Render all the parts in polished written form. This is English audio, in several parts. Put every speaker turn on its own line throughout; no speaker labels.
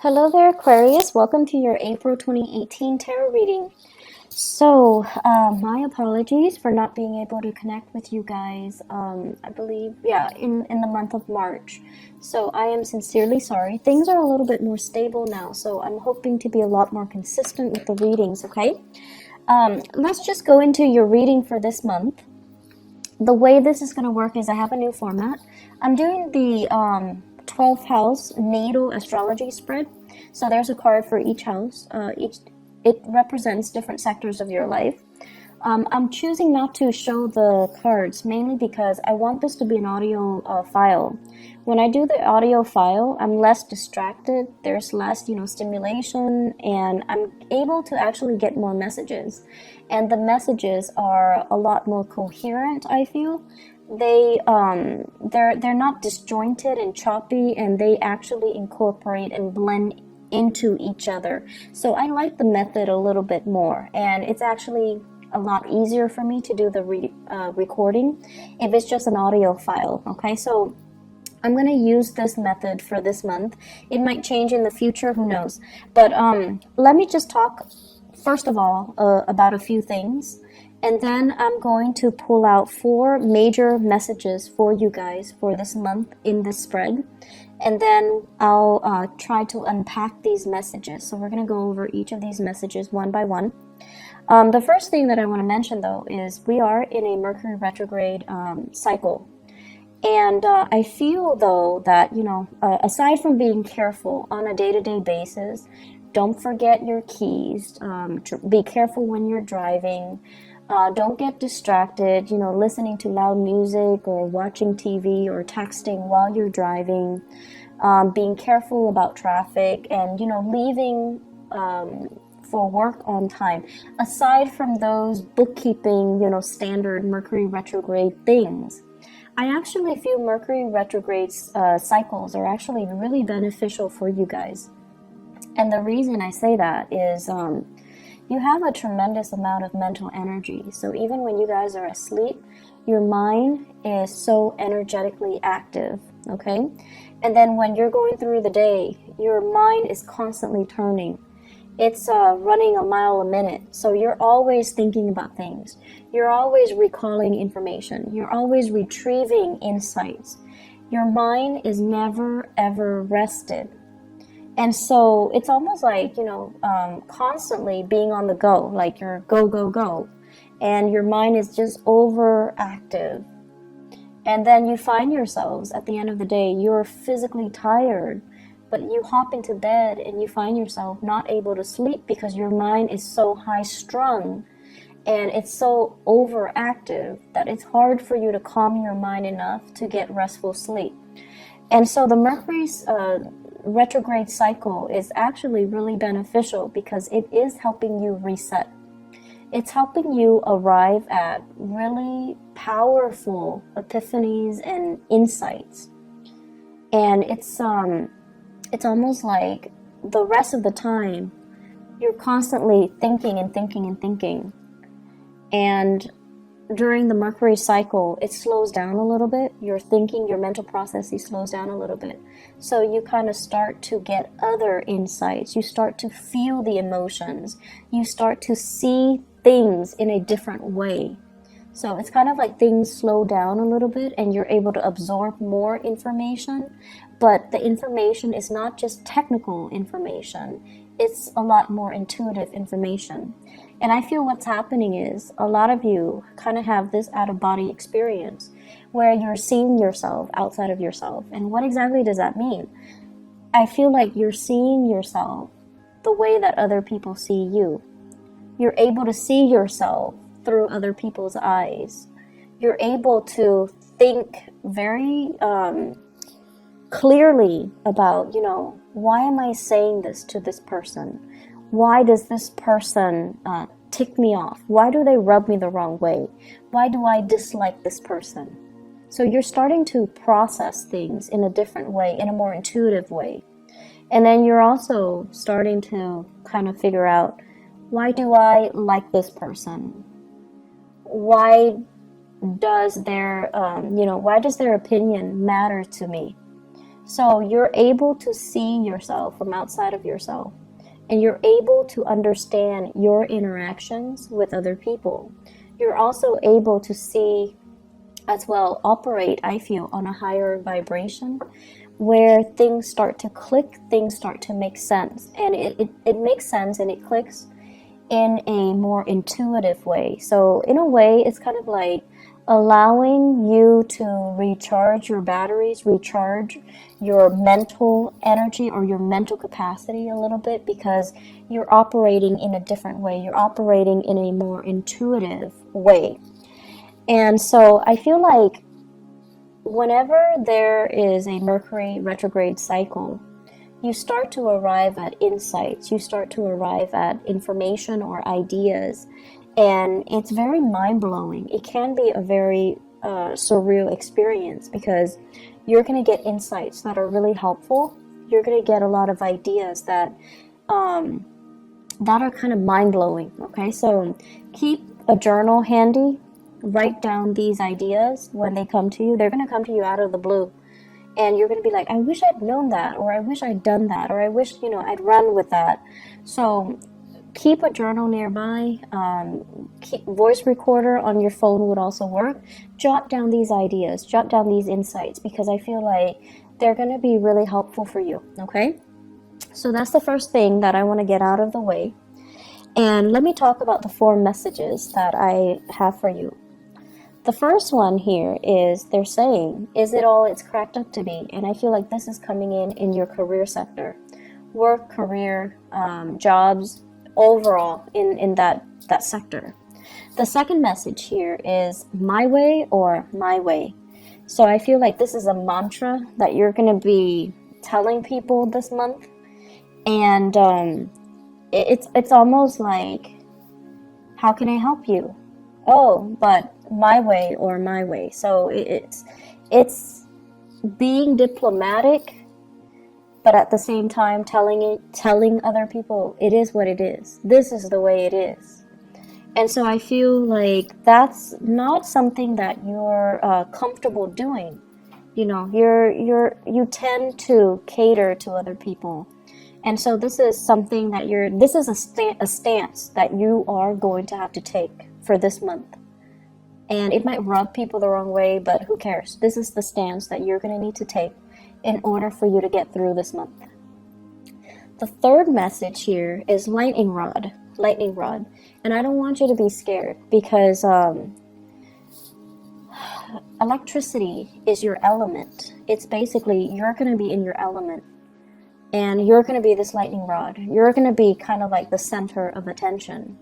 Hello there, Aquarius. Welcome to your April 2018 tarot reading. So, my apologies for not being able to connect with you guys, I believe, in the month of March. So, I am sincerely sorry. Things are a little bit more stable now, so I'm hoping to be a lot more consistent with the readings, okay? Let's just go into your reading for this month. The way this is going to work is I have a new format. I'm doing the 12th house natal astrology spread. So there's a card for each house. It represents different sectors of your life. I'm choosing not to show the cards mainly because I want this to be an audio file. When I do the audio file, I'm less distracted. There's less, stimulation, and I'm able to actually get more messages. And the messages are a lot more coherent, I feel. They're not disjointed and choppy, and they actually incorporate and blend into each other. So I like the method a little bit more, and it's actually a lot easier for me to do the recording if it's just an audio file. Okay, so I'm going to use this method for this month. It might change in the future, who knows. But let me just talk first of all about a few things, and then I'm going to pull out 4 major messages for you guys for this month in this spread, and then I'll try to unpack these messages. So we're going to go over each of these messages one by one. The first thing that I want to mention, though, is we are in a Mercury retrograde cycle. And I feel, though, that, aside from being careful on a day-to-day basis, don't forget your keys, be careful when you're driving, don't get distracted, listening to loud music or watching TV or texting while you're driving, being careful about traffic, and, leaving for work on time. Aside from those bookkeeping, standard Mercury retrograde things, I actually feel Mercury retrograde cycles are actually really beneficial for you guys. And the reason I say that is you have a tremendous amount of mental energy. So even when you guys are asleep, your mind is so energetically active, okay? And then when you're going through the day, your mind is constantly turning. It's running a mile a minute. So you're always thinking about things. You're always recalling information. You're always retrieving insights. Your mind is never, ever rested. And so it's almost like, constantly being on the go, like you're go, go, go. And your mind is just overactive. And then you find yourselves at the end of the day, you're physically tired, but you hop into bed and you find yourself not able to sleep because your mind is so high strung and it's so overactive that it's hard for you to calm your mind enough to get restful sleep. And so the Mercury's retrograde cycle is actually really beneficial because it is helping you reset. It's helping you arrive at really powerful epiphanies and insights. And it's almost like the rest of the time you're constantly thinking and thinking and thinking. And during the Mercury cycle, it slows down a little bit. Your thinking, your mental processes slows down a little bit. So you kind of start to get other insights. You start to feel the emotions. You start to see things in a different way. So it's kind of like things slow down a little bit and you're able to absorb more information. But the information is not just technical information. It's a lot more intuitive information. And I feel what's happening is a lot of you kind of have this out-of-body experience where you're seeing yourself outside of yourself. And what exactly does that mean? I feel like you're seeing yourself the way that other people see you. You're able to see yourself through other people's eyes. You're able to think very clearly about, why am I saying this to this person? Why does this person tick me off? Why do they rub me the wrong way? Why do I dislike this person? So you're starting to process things in a different way, in a more intuitive way. And then you're also starting to kind of figure out, why do I like this person? Why does their opinion matter to me? So you're able to see yourself from outside of yourself, and you're able to understand your interactions with other people. You're also able to see as well, operate, I feel, on a higher vibration where things start to click, things start to make sense. And it makes sense and it clicks in a more intuitive way. So in a way, it's kind of like allowing you to recharge your batteries, recharge your mental energy or your mental capacity a little bit, because you're operating in a different way. You're operating in a more intuitive way. And so I feel like whenever there is a Mercury retrograde cycle, you start to arrive at insights, you start to arrive at information or ideas, and it's very mind-blowing. It can be a very surreal experience, because you're going to get insights that are really helpful. You're going to get a lot of ideas that are kind of mind-blowing. Okay, so keep a journal handy. Write down these ideas when they come to you. They're going to come to you out of the blue. And you're going to be like, I wish I'd known that, or I wish I'd done that, or I wish, I'd run with that. So keep a journal nearby. Keep voice recorder on your phone would also work. Jot down these ideas, jot down these insights, because I feel like they're going to be really helpful for you. Okay? So that's the first thing that I want to get out of the way. And let me talk about the 4 messages that I have for you. The first one here is they're saying, is it all it's cracked up to be? And I feel like this is coming in your career sector. Work, career, jobs, overall in that sector. The second message here is my way or my way. So I feel like this is a mantra that you're going to be telling people this month. And it's almost like, how can I help you? Oh, but my way or my way. So it's being diplomatic, but at the same time telling other people it is what it is. This is the way it is. And so I feel like that's not something that you're comfortable doing. You tend to cater to other people. And so this is something that this is a stance that you are going to have to take for this month. And it might rub people the wrong way, but who cares? This is the stance that you're going to need to take in order for you to get through this month. The third message here is lightning rod. And I don't want you to be scared, because electricity is your element. It's basically, you're going to be in your element. And you're going to be this lightning rod. You're going to be kind of like the center of attention.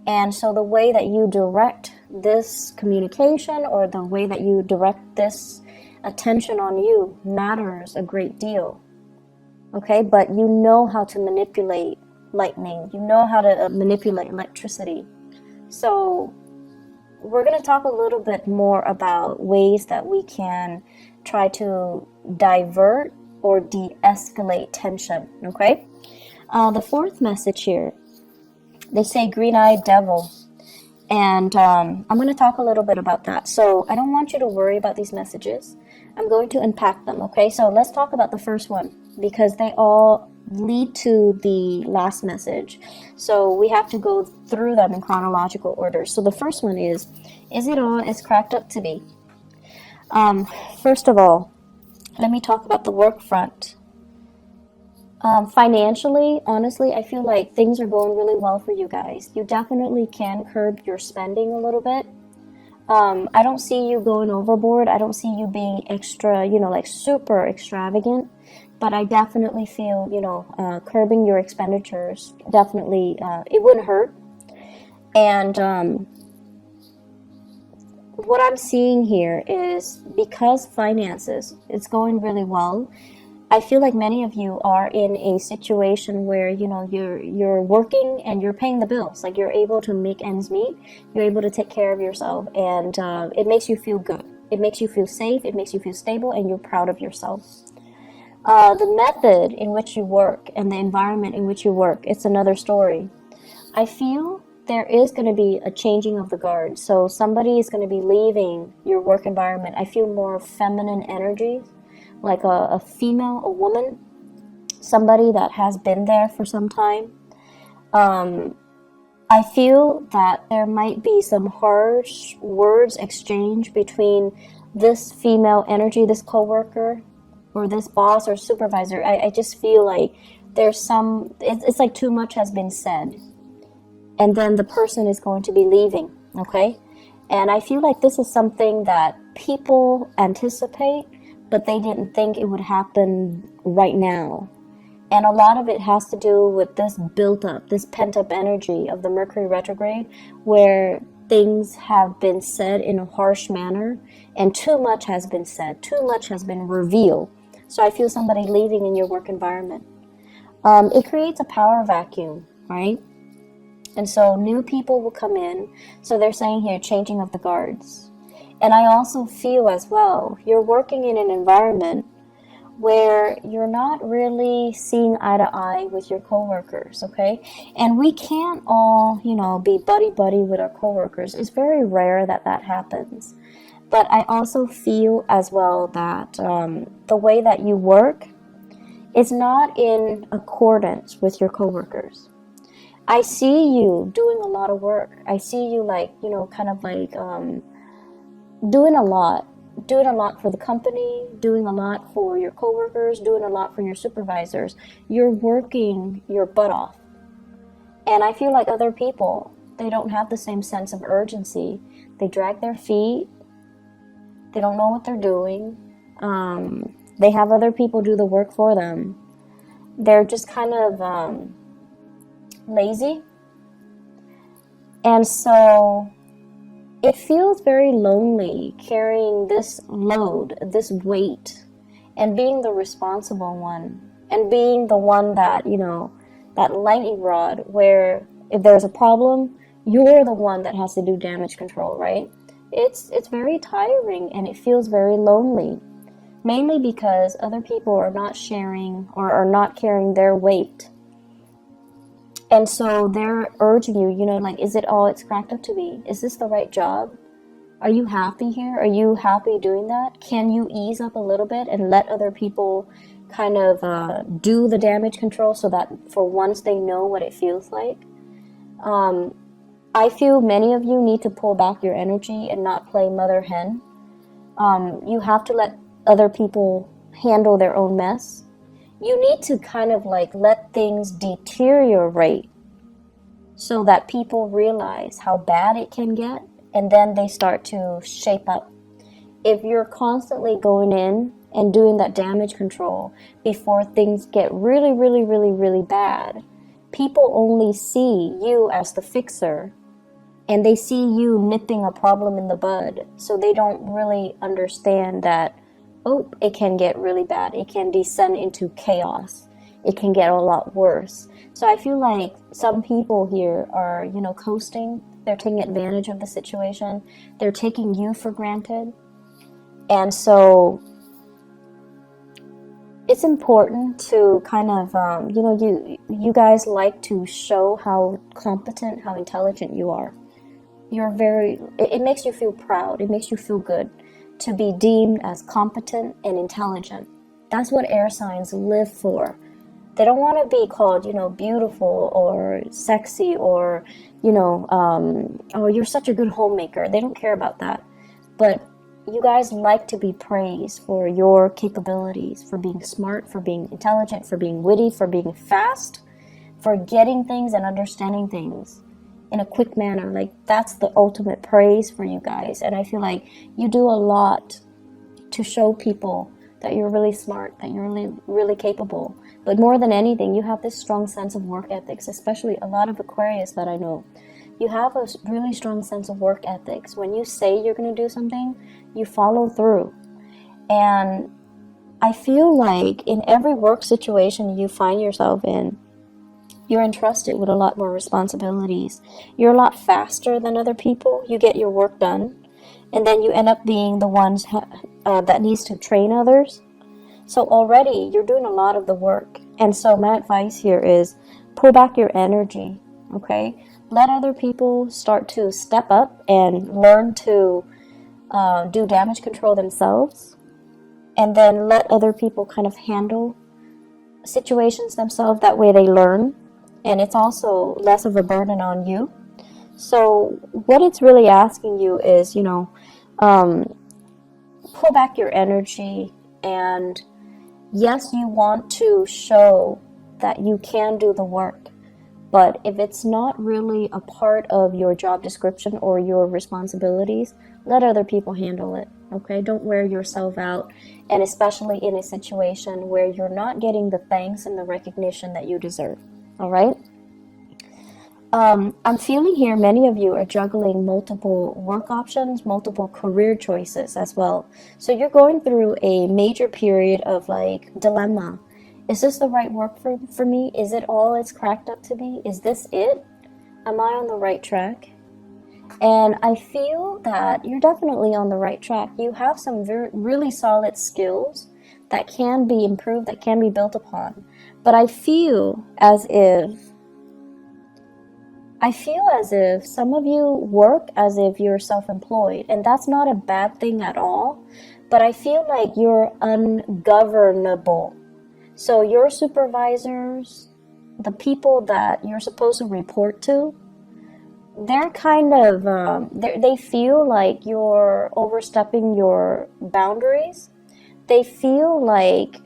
And so the way that you direct this communication, or the way that you direct this attention on you, matters a great deal. Okay, but you know how to manipulate lightning. You know how to manipulate electricity. So we're going to talk a little bit more about ways that we can try to divert or de-escalate tension. Okay, the fourth message here, they say green-eyed devil. And I'm going to talk a little bit about that. So I don't want you to worry about these messages. I'm going to unpack them, okay? So let's talk about the first one, because they all lead to the last message. So we have to go through them in chronological order. So the first one is it all it's cracked up to be? First of all, let me talk about the work front. Financially, honestly, I feel like things are going really well for you guys. You definitely can curb your spending a little bit. I don't see you going overboard. I don't see you being extra, like super extravagant. But I definitely feel, curbing your expenditures, definitely, it wouldn't hurt. And what I'm seeing here is, because finances, it's going really well, I feel like many of you are in a situation where, you're working and you're paying the bills. Like, you're able to make ends meet. You're able to take care of yourself. And it makes you feel good. It makes you feel safe. It makes you feel stable. And you're proud of yourself. The method in which you work and the environment in which you work, it's another story. I feel there is going to be a changing of the guard. So somebody is going to be leaving your work environment. I feel more feminine energy. like a female, a woman, somebody that has been there for some time. I feel that there might be some harsh words exchanged between this female energy, this coworker, or this boss or supervisor. I just feel like there's it's like too much has been said. And then the person is going to be leaving, okay? And I feel like this is something that people anticipate, but they didn't think it would happen right now. And a lot of it has to do with this built up, this pent up energy of the Mercury retrograde, where things have been said in a harsh manner and too much has been said, too much has been revealed. So I feel somebody leaving in your work environment. It creates a power vacuum, right? And so new people will come in. So they're saying here, changing of the guards. And I also feel as well, you're working in an environment where you're not really seeing eye to eye with your coworkers, okay? And we can't all, be buddy-buddy with our coworkers. It's very rare that that happens. But I also feel as well that the way that you work is not in accordance with your coworkers. I see you doing a lot of work. I see you doing a lot for the company, doing a lot for your coworkers, doing a lot for your supervisors. You're working your butt off. And I feel like other people, they don't have the same sense of urgency. They drag their feet. They don't know what they're doing. They have other people do the work for them. They're just kind of lazy. And so it feels very lonely carrying this load, this weight, and being the responsible one, and being the one that, that lightning rod where if there's a problem, you're the one that has to do damage control, right? It's very tiring and it feels very lonely, mainly because other people are not sharing or are not carrying their weight. And so they're urging you, is it all it's cracked up to be? Is this the right job? Are you happy here? Are you happy doing that? Can you ease up a little bit and let other people kind of do the damage control so that for once they know what it feels like? I feel many of you need to pull back your energy and not play mother hen. You have to let other people handle their own mess. You need to kind of let things deteriorate so that people realize how bad it can get, and then they start to shape up. If you're constantly going in and doing that damage control before things get really, really, really, really bad, people only see you as the fixer, and they see you nipping a problem in the bud, so they don't really understand that it can get really bad. It can descend into chaos. It can get a lot worse. So I feel like some people here are, coasting. They're taking advantage of the situation. They're taking you for granted. And so it's important to kind of, you guys like to show how competent, how intelligent you are. It makes you feel proud. It makes you feel good to be deemed as competent and intelligent. That's what air signs live for. They don't want to be called, beautiful or sexy or, oh, you're such a good homemaker. They don't care about that. But you guys like to be praised for your capabilities, for being smart, for being intelligent, for being witty, for being fast, for getting things and understanding things in a quick manner. That's the ultimate praise for you guys. And I feel like you do a lot to show people that you're really smart, that you're really, really capable. But more than anything, you have this strong sense of work ethics, especially a lot of Aquarius that I know. You have a really strong sense of work ethics. When you say you're going to do something, you follow through. And I feel like in every work situation you find yourself in, you're entrusted with a lot more responsibilities. You're a lot faster than other people. You get your work done. And then you end up being the ones that needs to train others. So already you're doing a lot of the work. And so my advice here is pull back your energy, okay? Let other people start to step up and learn to do damage control themselves. and then let other people kind of handle situations themselves. That way they learn, and it's also less of a burden on you. So what it's really asking you is, pull back your energy, and yes, you want to show that you can do the work, but if it's not really a part of your job description or your responsibilities, let other people handle it, okay? Don't wear yourself out, and especially in a situation where you're not getting the thanks and the recognition that you deserve, all right? I'm feeling here many of you are juggling multiple work options, multiple career choices as well. So you're going through a major period of like dilemma. Is this the right work for me? Is it all it's cracked up to be? Is this it? Am I on the right track? And I feel that you're definitely on the right track. You have some really solid skills that can be improved, that can be built upon. But I feel as if some of you work as if you're self-employed, and that's not a bad thing at all, but I feel like you're ungovernable. So your supervisors, the people that you're supposed to report to, they're kind of, they feel like you're overstepping your boundaries. They feel like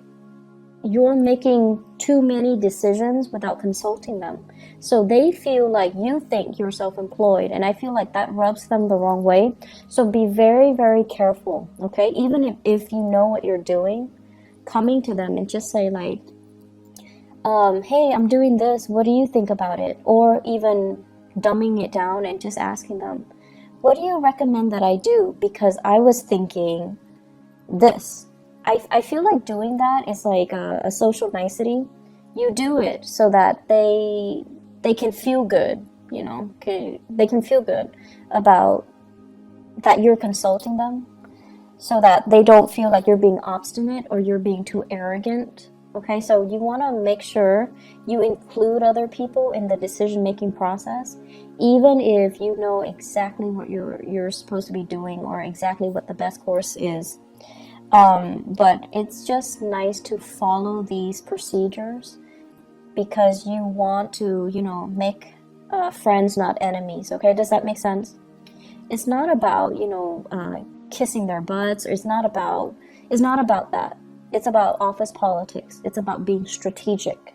you're making too many decisions without consulting them. So they feel like you think you're self-employed, and I feel like that rubs them the wrong way. So be very, very careful, okay? Even if you know what you're doing, coming to them and just say like, hey, I'm doing this, what do you think about it? Or even dumbing it down and just asking them, what do you recommend that I do? Because I was thinking this. I feel like doing that is like a social nicety. You do it so that they can feel good, they can feel good about that you're consulting them, so that they don't feel like you're being obstinate or you're being too arrogant. Okay, so you want to make sure you include other people in the decision-making process, even if you know exactly what you're supposed to be doing or exactly what the best course is. But it's just nice to follow these procedures because you want to, make friends, not enemies. Okay, does that make sense? It's not about, kissing their butts. Or it's not about that. It's about office politics. It's about being strategic.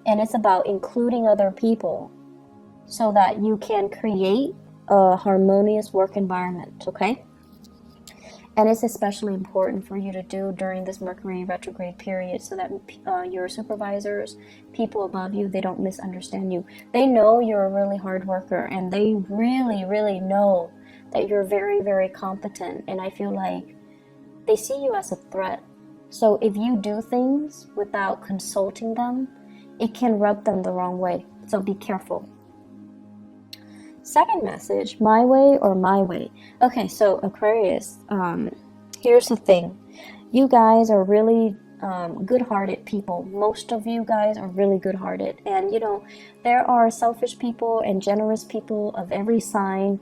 And it's about including other people so that you can create a harmonious work environment, okay? And it's especially important for you to do during this Mercury retrograde period so that your supervisors, people above you, they don't misunderstand you. They know you're a really hard worker, and they really, really know that you're very, very competent. And I feel like they see you as a threat. So if you do things without consulting them, it can rub them the wrong way. So be careful. Second message, my way or my way. Okay, so Aquarius, here's the thing. You guys are really good-hearted people. Most of you guys are really good-hearted. And, there are selfish people and generous people of every sign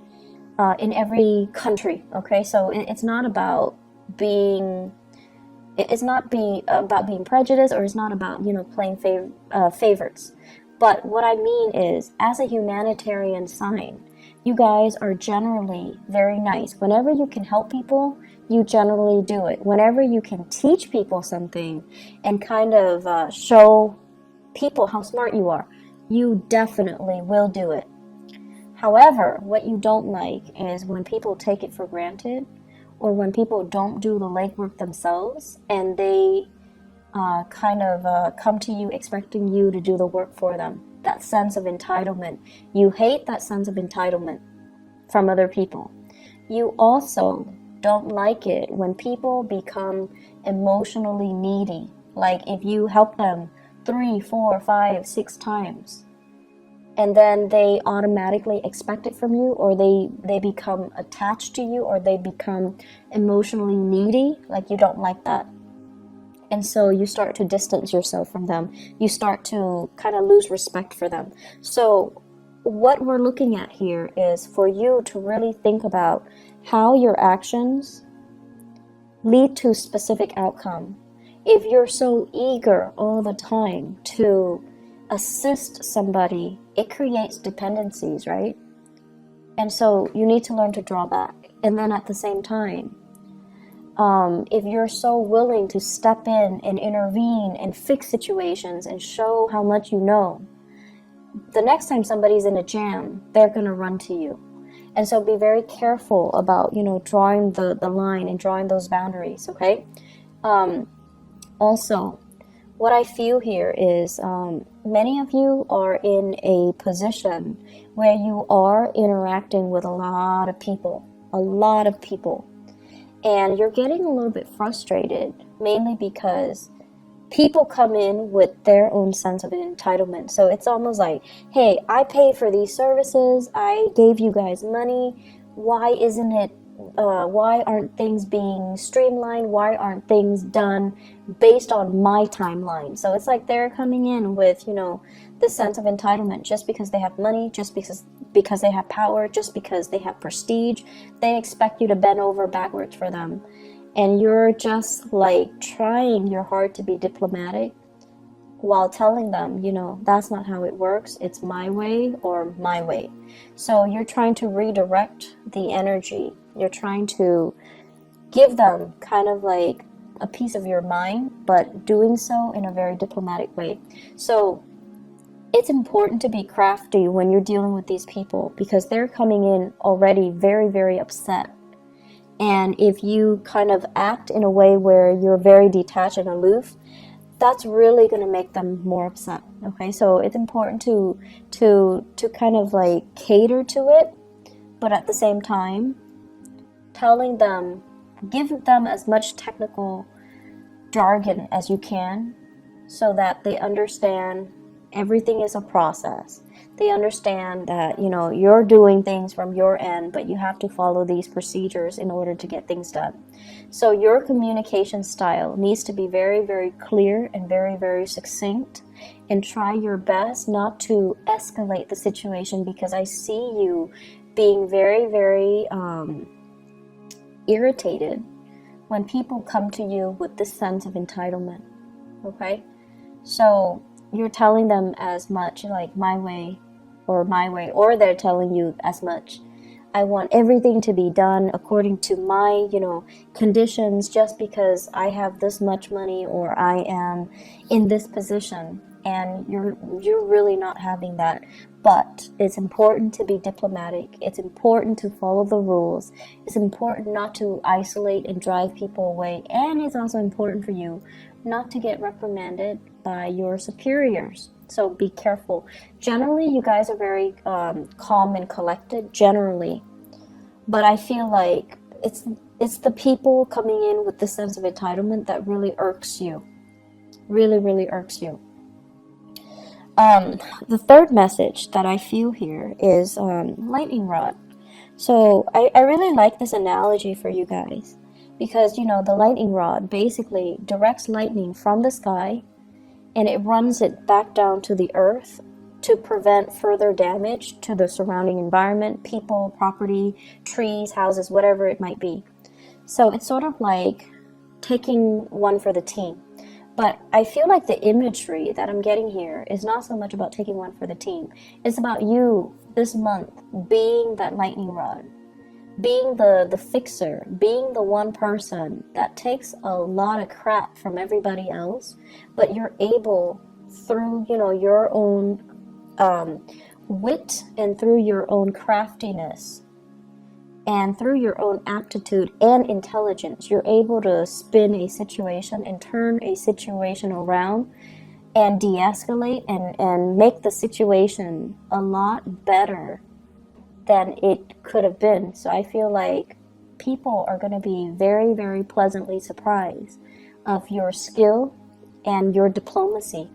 in every country, okay? So it's not about being prejudiced, or it's not about, playing favorites. But what I mean is, as a humanitarian sign, you guys are generally very nice. Whenever you can help people, you generally do it. Whenever you can teach people something and kind of show people how smart you are, you definitely will do it. However, what you don't like is when people take it for granted, or when people don't do the legwork themselves and they come to you expecting you to do the work for them. That sense of entitlement. You hate that sense of entitlement from other people. You also don't like it when people become emotionally needy. Like if you help them 3, 4, 5, 6 times, and then they automatically expect it from you, or they become attached to you, or they become emotionally needy. Like you don't like that. And so you start to distance yourself from them. You start to kind of lose respect for them. So what we're looking at here is for you to really think about how your actions lead to specific outcome. If you're so eager all the time to assist somebody, it creates dependencies, right? And so you need to learn to draw back. And then at the same time, if you're so willing to step in and intervene and fix situations and show how much you know, the next time somebody's in a jam, they're going to run to you. And so be very careful about, drawing the line and drawing those boundaries, okay? Also, what I feel here is many of you are in a position where you are interacting with a lot of people, and you're getting a little bit frustrated, mainly because people come in with their own sense of entitlement. So it's almost like, hey, I paid for these services, I gave you guys money, why aren't things being streamlined? Why aren't things done based on my timeline? So it's like they're coming in with, this sense of entitlement just because they have money, just because they have power, just because they have prestige. They expect you to bend over backwards for them. And you're just like trying your hard to be diplomatic while telling them, that's not how it works. It's my way or my way. So you're trying to redirect the energy. You're trying to give them kind of like a piece of your mind, but doing so in a very diplomatic way. So it's important to be crafty when you're dealing with these people, because they're coming in already very, very upset. And if you kind of act in a way where you're very detached and aloof, that's really going to make them more upset. Okay, so it's important to kind of like cater to it, but at the same time, telling them, give them as much technical jargon as you can, so that they understand everything is a process. They understand that, you're doing things from your end, but you have to follow these procedures in order to get things done. So your communication style needs to be very, very clear and very, very succinct, and try your best not to escalate the situation, because I see you being very, very irritated when people come to you with this sense of entitlement, okay? So you're telling them as much like my way, or they're telling you as much, I want everything to be done according to my, conditions, just because I have this much money or I am in this position. And you're really not having that. But it's important to be diplomatic. It's important to follow the rules. It's important not to isolate and drive people away. And it's also important for you not to get reprimanded by your superiors. So be careful. Generally, you guys are very calm and collected, generally. But I feel like it's the people coming in with this sense of entitlement that really irks you. Really, really irks you. The third message that I feel here is lightning rod. So I really like this analogy for you guys, because the lightning rod basically directs lightning from the sky, and it runs it back down to the earth to prevent further damage to the surrounding environment, people, property, trees, houses, whatever it might be. So it's sort of like taking one for the team. But I feel like the imagery that I'm getting here is not so much about taking one for the team. It's about you this month being that lightning rod, being the fixer, being the one person that takes a lot of crap from everybody else, but you're able, through your own wit and through your own craftiness and through your own aptitude and intelligence, you're able to spin a situation and turn a situation around and de-escalate and make the situation a lot better than it could have been. So I feel like people are going to be very, very pleasantly surprised of your skill and your diplomacy.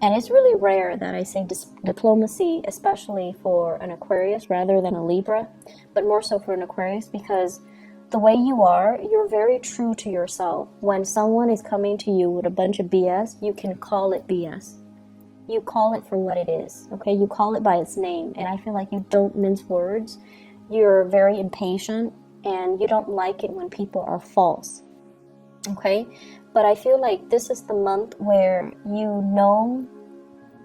And it's really rare that I say diplomacy, especially for an Aquarius rather than a Libra, but more so for an Aquarius, because the way you are, you're very true to yourself. When someone is coming to you with a bunch of BS, you can call it BS. You call it for what it is, okay? You call it by its name, and I feel like you don't mince words. You're very impatient, and you don't like it when people are false. okay? But I feel like this is the month where you know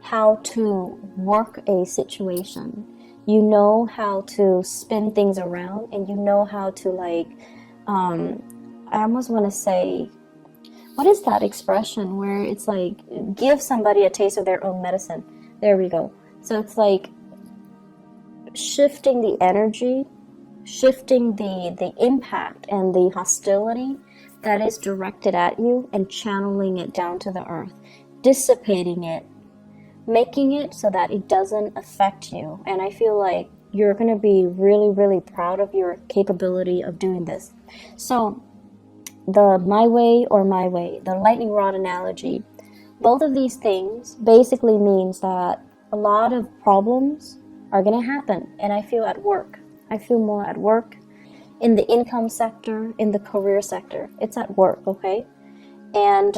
how to work a situation. You know how to spin things around, and you know how to like, I almost want to say, what is that expression where it's like, give somebody a taste of their own medicine? There we go. So it's like shifting the energy, shifting the impact and the hostility that is directed at you and channeling it down to the earth, dissipating it, making it so that it doesn't affect you. And I feel like you're going to be really, really proud of your capability of doing this. So the my way or my way, the lightning rod analogy, both of these things basically means that a lot of problems are going to happen. And I feel at work. I feel more at work, in the income sector, in the career sector. It's at work, okay? And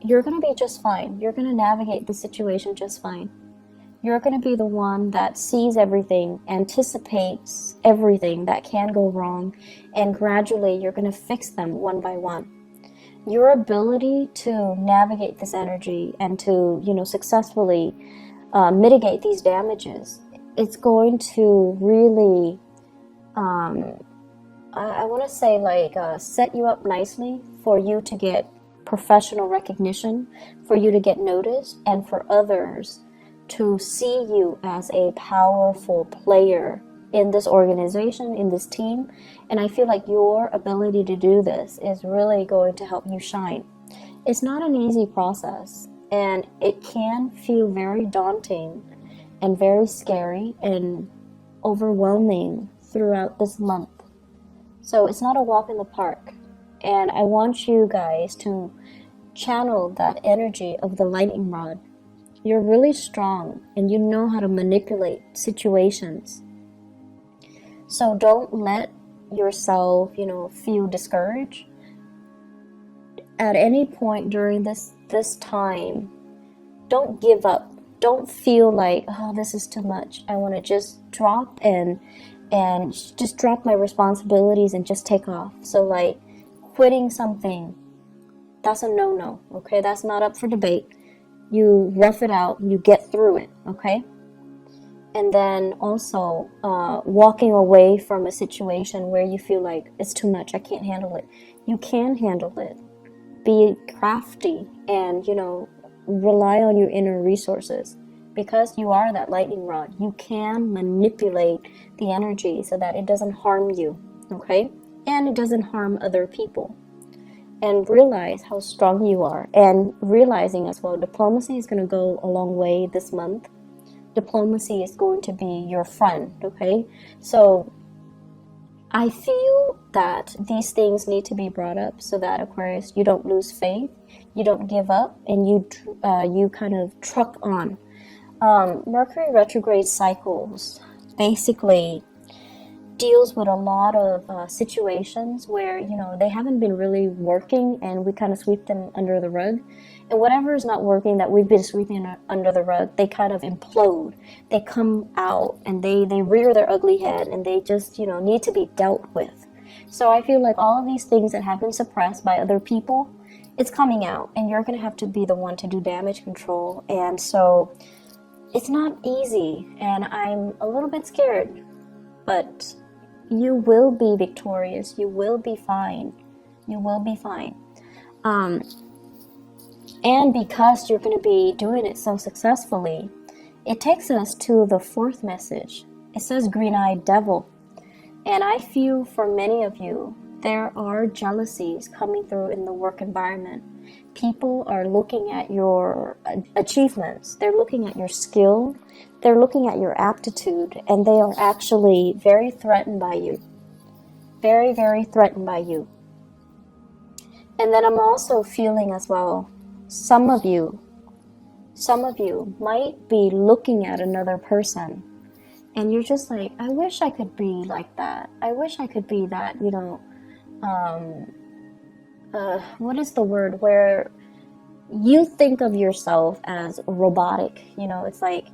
you're going to be just fine. You're going to navigate the situation just fine. You're going to be the one that sees everything, anticipates everything that can go wrong, and gradually you're going to fix them one by one. Your ability to navigate this energy and to, successfully mitigate these damages, it's going to really, I want to say, like, set you up nicely for you to get professional recognition, for you to get noticed, and for others to see you as a powerful player in this organization, in this team. And I feel like your ability to do this is really going to help you shine. It's not an easy process, and it can feel very daunting and very scary and overwhelming throughout this month. So it's not a walk in the park. And I want you guys to channel that energy of the lightning rod. You're really strong and you know how to manipulate situations. So don't let yourself, feel discouraged. At any point during this time, don't give up. Don't feel like, oh, this is too much. I want to just drop and just drop my responsibilities and just take off. So like quitting something, that's a no-no, okay? That's not up for debate. You rough it out, you get through it, okay? And then also walking away from a situation where you feel like it's too much, I can't handle it. You can handle it. Be crafty and, rely on your inner resources. Because you are that lightning rod, you can manipulate the energy so that it doesn't harm you, okay? And it doesn't harm other people. And realize how strong you are. And realizing as well, diplomacy is going to go a long way this month. Diplomacy is going to be your friend, okay? So I feel that these things need to be brought up so that, Aquarius, you don't lose faith, you don't give up, and you kind of truck on. Mercury retrograde cycles basically deals with a lot of situations where, they haven't been really working and we kind of sweep them under the rug. And whatever is not working that we've been sweeping under the rug, they kind of implode. They come out and they rear their ugly head and they just, need to be dealt with. So I feel like all of these things that have been suppressed by other people, it's coming out and you're going to have to be the one to do damage control. And so it's not easy and I'm a little bit scared, but you will be victorious. You will be fine. You will be fine. And because you're going to be doing it so successfully, it takes us to the fourth message. It says green-eyed devil. And I feel for many of you, there are jealousies coming through in the work environment. People are looking at your achievements. They're looking at your skill. They're looking at your aptitude. And they are actually very threatened by you. Very, very threatened by you. And then I'm also feeling as well, some of you might be looking at another person. And you're just like, I wish I could be like that. I wish I could be that, what is the word where you think of yourself as robotic, it's like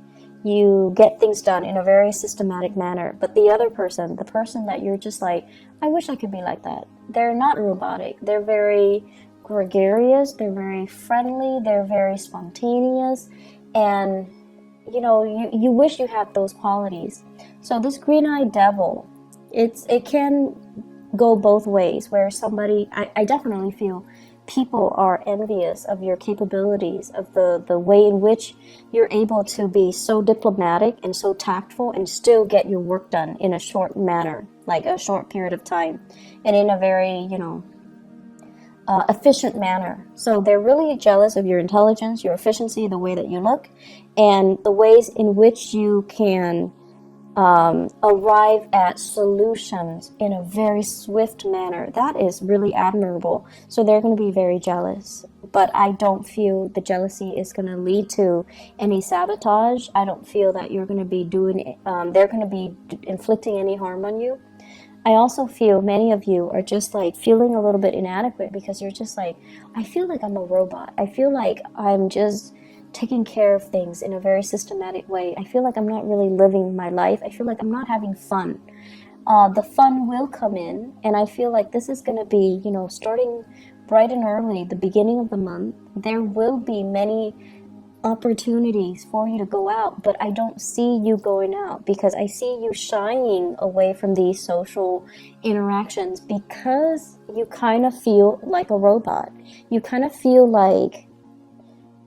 you get things done in a very systematic manner, but the other person, the person that you're just like, I wish I could be like that. They're not robotic. They're very gregarious. They're very friendly. They're very spontaneous. And, you know, you wish you had those qualities. So this green-eyed devil, it can go both ways, where somebody, I definitely feel people are envious of your capabilities, of the way in which you're able to be so diplomatic and so tactful and still get your work done in a short manner, like a short period of time, and in a very, you know, efficient manner. So they're really jealous of your intelligence, your efficiency, the way that you look, and the ways in which you can arrive at solutions in a very swift manner. That is really admirable. So they're going to be very jealous. But I don't feel the jealousy is going to lead to any sabotage. I don't feel that you're going to be doing, they're going to be inflicting any harm on you. I also feel many of you are just like feeling a little bit inadequate because you're just like, I feel like I'm a robot. I feel like I'm just taking care of things in a very systematic way. I feel like I'm not really living my life. I feel like I'm not having fun. The fun will come in, and I feel like this is going to be, you know, starting bright and early, the beginning of the month. There will be many opportunities for you to go out, but I don't see you going out because I see you shying away from these social interactions because you kind of feel like a robot. You kind of feel like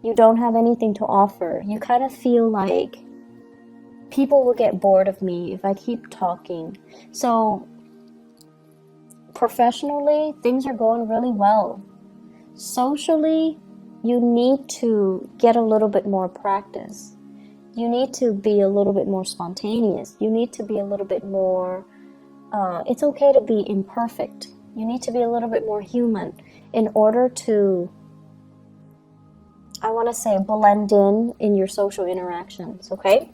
you don't have anything to offer. You kind of feel like people will get bored of me if I keep talking. So professionally, things are going really well. Socially, you need to get a little bit more practice. You need to be a little bit more spontaneous. You need to be a little bit more, it's okay to be imperfect. You need to be a little bit more human in order to, I want to say, blend in your social interactions, okay?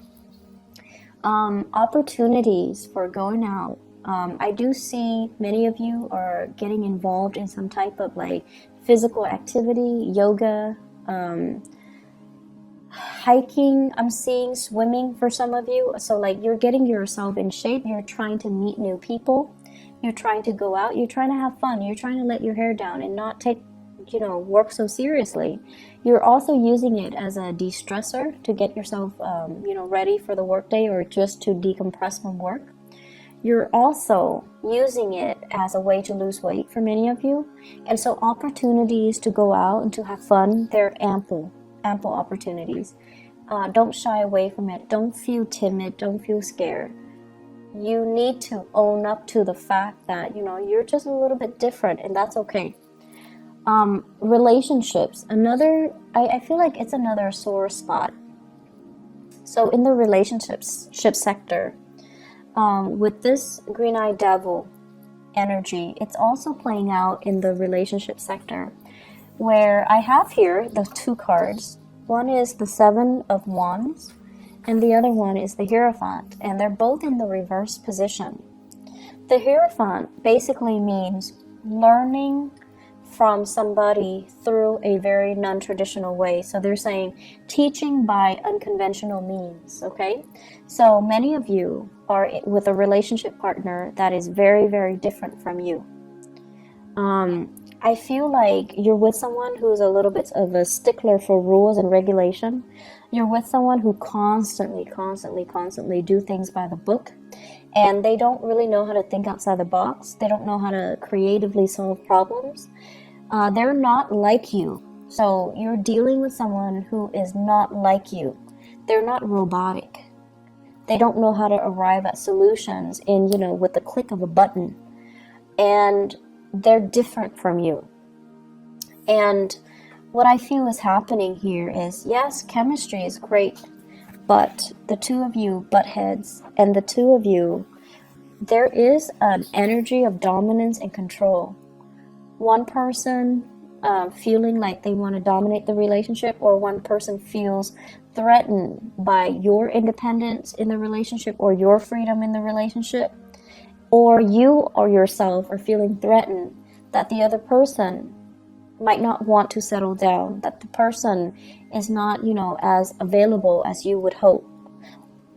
Opportunities for going out. I do see many of you are getting involved in some type of like physical activity, yoga, hiking. I'm seeing swimming for some of you. So like you're getting yourself in shape. You're trying to meet new people. You're trying to go out. You're trying to have fun. You're trying to let your hair down and not take, you know, work so seriously. You're also using it as a de-stressor to get yourself, you know, ready for the workday or just to decompress from work. You're also using it as a way to lose weight for many of you. And so opportunities to go out and to have fun, they're ample opportunities. Don't shy away from it. Don't feel timid. Don't feel scared. You need to own up to the fact that, you know, you're just a little bit different, and that's okay. Relationships, I feel like it's another sore spot. So in the relationships sector, with this green-eyed devil energy, it's also playing out in the relationship sector, where I have here the two cards. One is the Seven of Wands, and the other one is the Hierophant, and they're both in the reverse position. The Hierophant basically means learning from somebody through a very non-traditional way. So they're saying teaching by unconventional means, okay? So many of you are with a relationship partner that is very, very different from you. I feel like you're with someone who's a little bit of a stickler for rules and regulation. You're with someone who constantly do things by the book, and they don't really know how to think outside the box. They don't know how to creatively solve problems. They're not like you. So you're dealing with someone who is not like you. They're not robotic. They don't know how to arrive at solutions in, you know, with the click of a button. And they're different from you. And what I feel is happening here is, yes, chemistry is great, but the two of you butt heads, and the two of you, there is an energy of dominance and control. One person feeling like they want to dominate the relationship, or one person feels threatened by your independence in the relationship or your freedom in the relationship, or you or yourself are feeling threatened that the other person might not want to settle down, that the person is not, you know, as available as you would hope.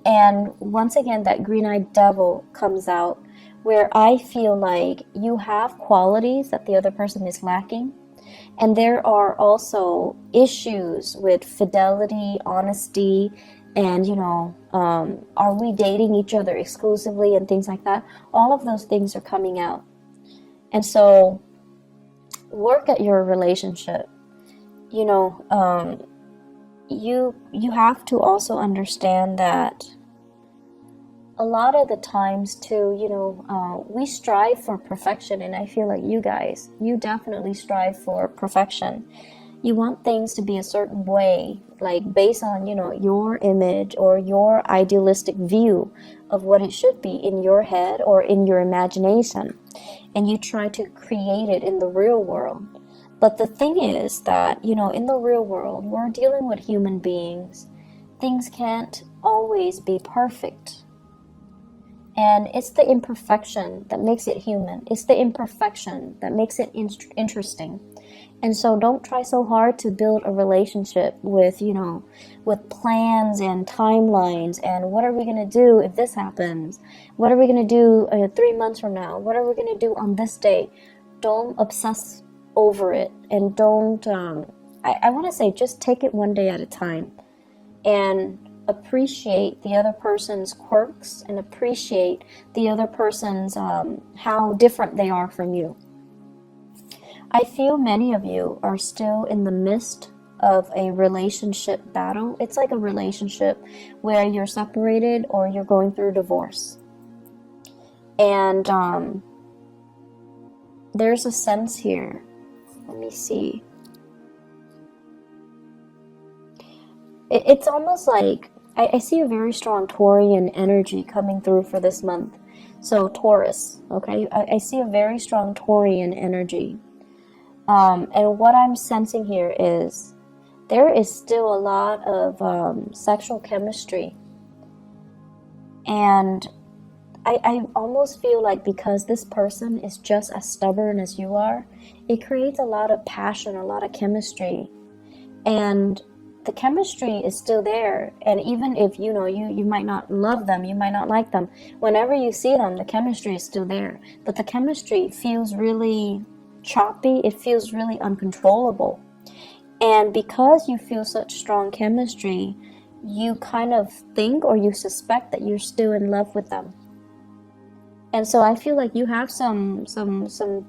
And once again, that green-eyed devil comes out, where I feel like you have qualities that the other person is lacking. And there are also issues with fidelity, honesty, and, are we dating each other exclusively and things like that. All of those things are coming out. And so work at your relationship. You have to also understand that a lot of the times too, we strive for perfection, and I feel like you definitely strive for perfection. You want things to be a certain way, like based on, your image or your idealistic view of what it should be in your head or in your imagination, and you try to create it in the real world. But the thing is that, in the real world, we're dealing with human beings. Things can't always be perfect. And it's the imperfection that makes it human. It's the imperfection that makes it interesting. And so don't try so hard to build a relationship with, with plans and timelines and what are we going to do if this happens? What are we going to do 3 months from now? What are we going to do on this day? Don't obsess over it, and don't, I want to say, just take it one day at a time and appreciate the other person's quirks and appreciate the other person's, how different they are from you. I feel many of you are still in the midst of a relationship battle. It's like a relationship where you're separated or you're going through divorce. And there's a sense here. Let me see. It's almost like I see a very strong Taurian energy coming through for this month. So Taurus, okay? I see a very strong Taurian energy. And what I'm sensing here is there is still a lot of sexual chemistry. And I almost feel like because this person is just as stubborn as you are, it creates a lot of passion, a lot of chemistry. And the chemistry is still there. And even if, you might not love them, you might not like them, whenever you see them, the chemistry is still there. But the chemistry feels really choppy. It feels really uncontrollable. And because you feel such strong chemistry, you kind of think or you suspect that you're still in love with them. And so I feel like you have some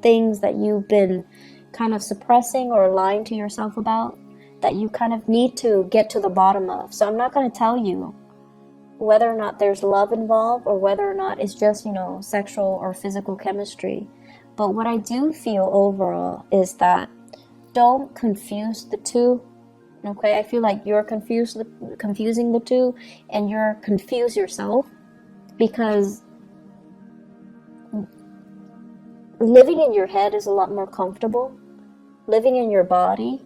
things that you've been kind of suppressing or lying to yourself about that you kind of need to get to the bottom of. So I'm not going to tell you whether or not there's love involved or whether or not it's just, sexual or physical chemistry. But what I do feel overall is that don't confuse the two. Okay, I feel like you're confusing the two, and you're confused yourself, because living in your head is a lot more comfortable. Living in your body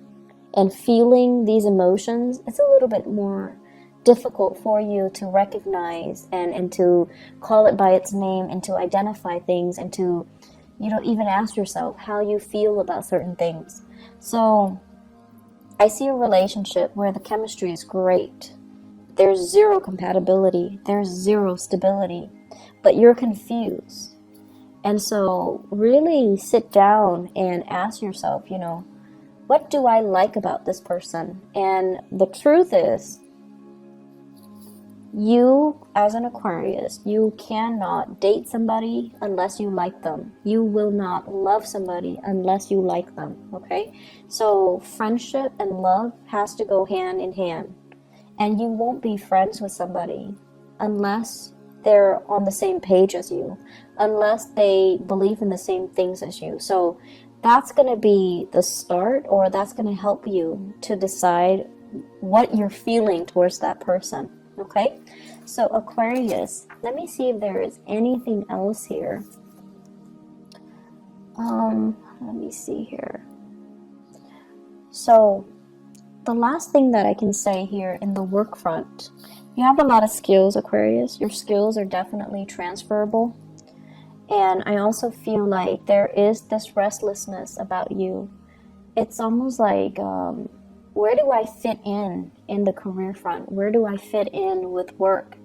and feeling these emotions, it's a little bit more difficult for you to recognize and to call it by its name and to identify things and to, even ask yourself how you feel about certain things. So I see a relationship where the chemistry is great. There's zero compatibility. There's zero stability. But you're confused. And so really sit down and ask yourself, what do I like about this person? And the truth is, you, as an Aquarius, you cannot date somebody unless you like them. You will not love somebody unless you like them, okay? So friendship and love has to go hand in hand. And you won't be friends with somebody unless they're on the same page as you, unless they believe in the same things as you. So that's going to be the start, or that's going to help you to decide what you're feeling towards that person. Okay, so Aquarius, let me see if there is anything else here. Let me see here. So the last thing that I can say here in the work front, you have a lot of skills, Aquarius. Your skills are definitely transferable. And I also feel like there is this restlessness about you. It's almost like, where do I fit in the career front? Where do I fit in with work?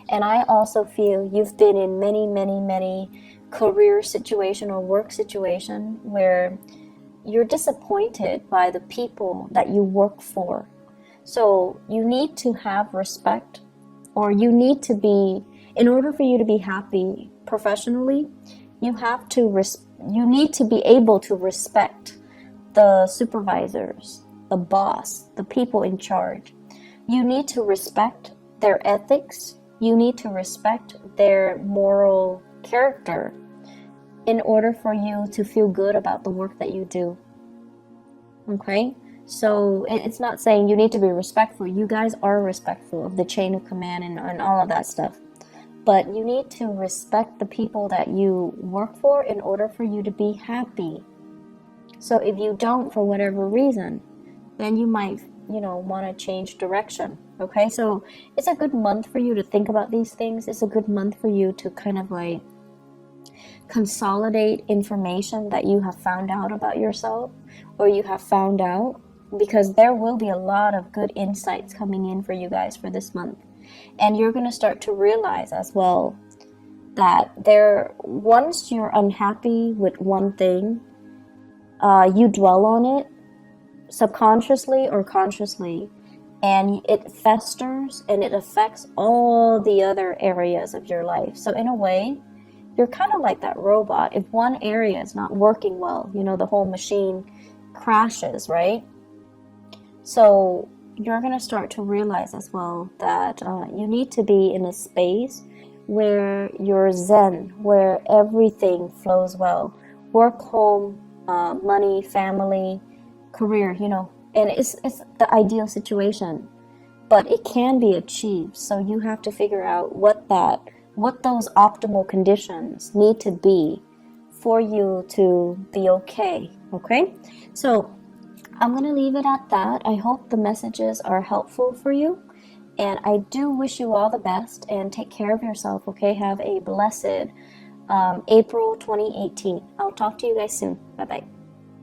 And I also feel you've been in many career situation or work situation where you're disappointed by the people that you work for. So you need to have respect, or you need to be, in order for you to be happy professionally, you need to be able to respect the supervisors, the boss, the people in charge. You need to respect their ethics. You need to respect their moral character in order for you to feel good about the work that you do. Okay? So it's not saying you need to be respectful. You guys are respectful of the chain of command and all of that stuff. But you need to respect the people that you work for in order for you to be happy. So if you don't, for whatever reason, then you might, want to change direction. Okay? So it's a good month for you to think about these things. It's a good month for you to kind of like consolidate information that you have found out about yourself, or you have found out, because there will be a lot of good insights coming in for you guys for this month. And you're going to start to realize as well that once you're unhappy with one thing, you dwell on it subconsciously or consciously, and it festers and it affects all the other areas of your life. So in a way, you're kind of like that robot. If one area is not working well, the whole machine crashes, right? So you're going to start to realize as well that you need to be in a space where you're zen, where everything flows well. Work, home, money, family, career, and it's the ideal situation. But it can be achieved. So you have to figure out what those optimal conditions need to be for you to be okay. So I'm going to leave it at that. I hope the messages are helpful for you, and I do wish you all the best, and take care of yourself. Have a blessed April 2018. I'll talk to you guys soon. Bye bye.